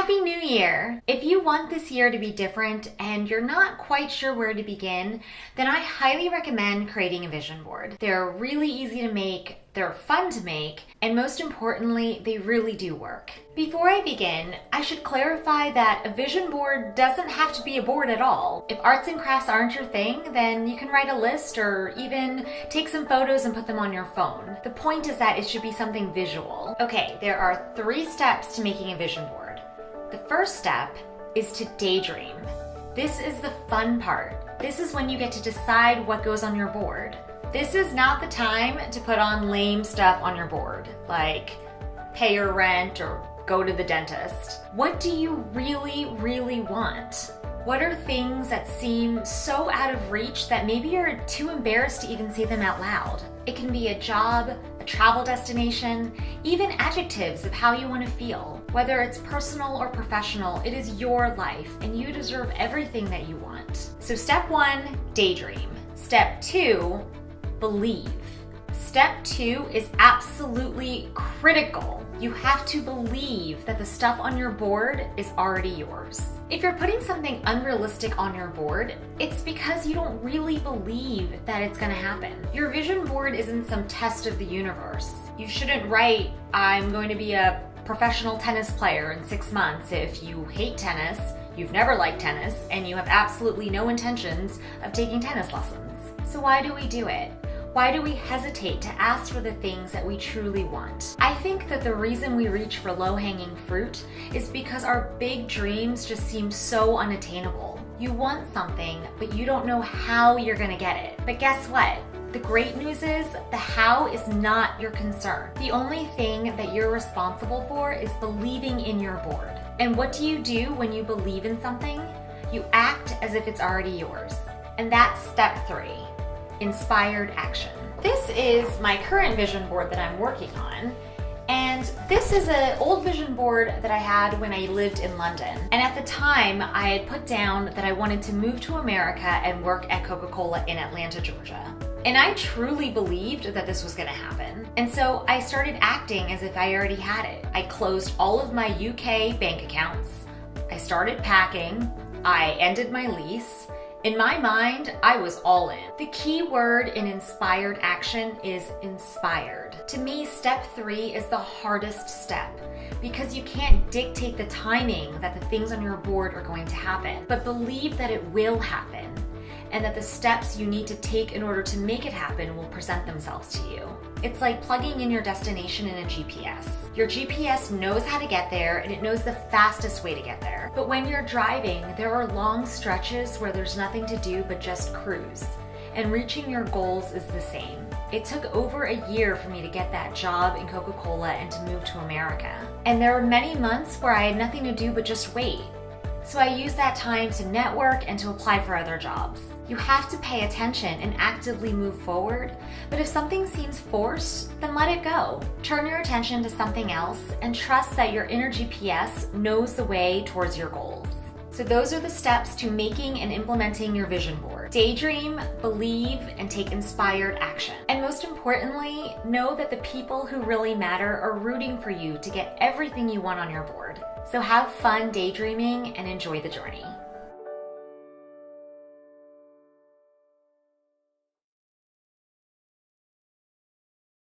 Happy New Year! If you want this year to be different and you're not quite sure where to begin, then I highly recommend creating a vision board. They're really easy to make, they're fun to make, and most importantly, they really do work. Before I begin, I should clarify that a vision board doesn't have to be a board at all. If arts and crafts aren't your thing, then you can write a list or even take some photos and put them on your phone. The point is that it should be something visual. Okay, there are 3 steps to making a vision board. The first step is to daydream. This is the fun part. This is when you get to decide what goes on your board. This is not the time to put on lame stuff on your board, like pay your rent or go to the dentist. What do you really, really want? What are things that seem so out of reach that maybe you're too embarrassed to even say them out loud? It can be a job, a travel destination, even adjectives of how you want to feel. Whether it's personal or professional, it is your life and you deserve everything that you want. So step 1, daydream. Step 2, believe. Step 2 is absolutely critical. You have to believe that the stuff on your board is already yours. If you're putting something unrealistic on your board, it's because you don't really believe that it's gonna happen. Your vision board isn't some test of the universe. You shouldn't write, I'm going to be a professional tennis player in 6 months if you hate tennis, you've never liked tennis, and you have absolutely no intentions of taking tennis lessons. So why do we do it? Why do we hesitate to ask for the things that we truly want? I think that the reason we reach for low-hanging fruit is because our big dreams just seem so unattainable. You want something, but you don't know how you're gonna get it. But guess what? The great news is the how is not your concern. The only thing that you're responsible for is believing in your board. And what do you do when you believe in something? You act as if it's already yours. And that's step 3. Inspired action. This is my current vision board that I'm working on, and this is an old vision board that I had when I lived in London. And at the time, I had put down that I wanted to move to America and work at Coca-Cola in Atlanta, Georgia. And I truly believed that this was gonna happen. And so I started acting as if I already had it. I closed all of my UK bank accounts. I started packing. I ended my lease. In my mind, I was all in. The key word in inspired action is inspired. To me, step 3 is the hardest step because you can't dictate the timing that the things on your board are going to happen, but believe that it will happen and that the steps you need to take in order to make it happen will present themselves to you. It's like plugging in your destination in a GPS. Your GPS knows how to get there and it knows the fastest way to get there. But when you're driving, there are long stretches where there's nothing to do but just cruise. And reaching your goals is the same. It took over a year for me to get that job in Coca-Cola and to move to America. And there were many months where I had nothing to do but just wait. So I used that time to network and to apply for other jobs. You have to pay attention and actively move forward, but if something seems forced, then let it go. Turn your attention to something else and trust that your inner GPS knows the way towards your goals. So those are the steps to making and implementing your vision board. Daydream, believe, and take inspired action. And most importantly, know that the people who really matter are rooting for you to get everything you want on your board. So have fun daydreaming and enjoy the journey.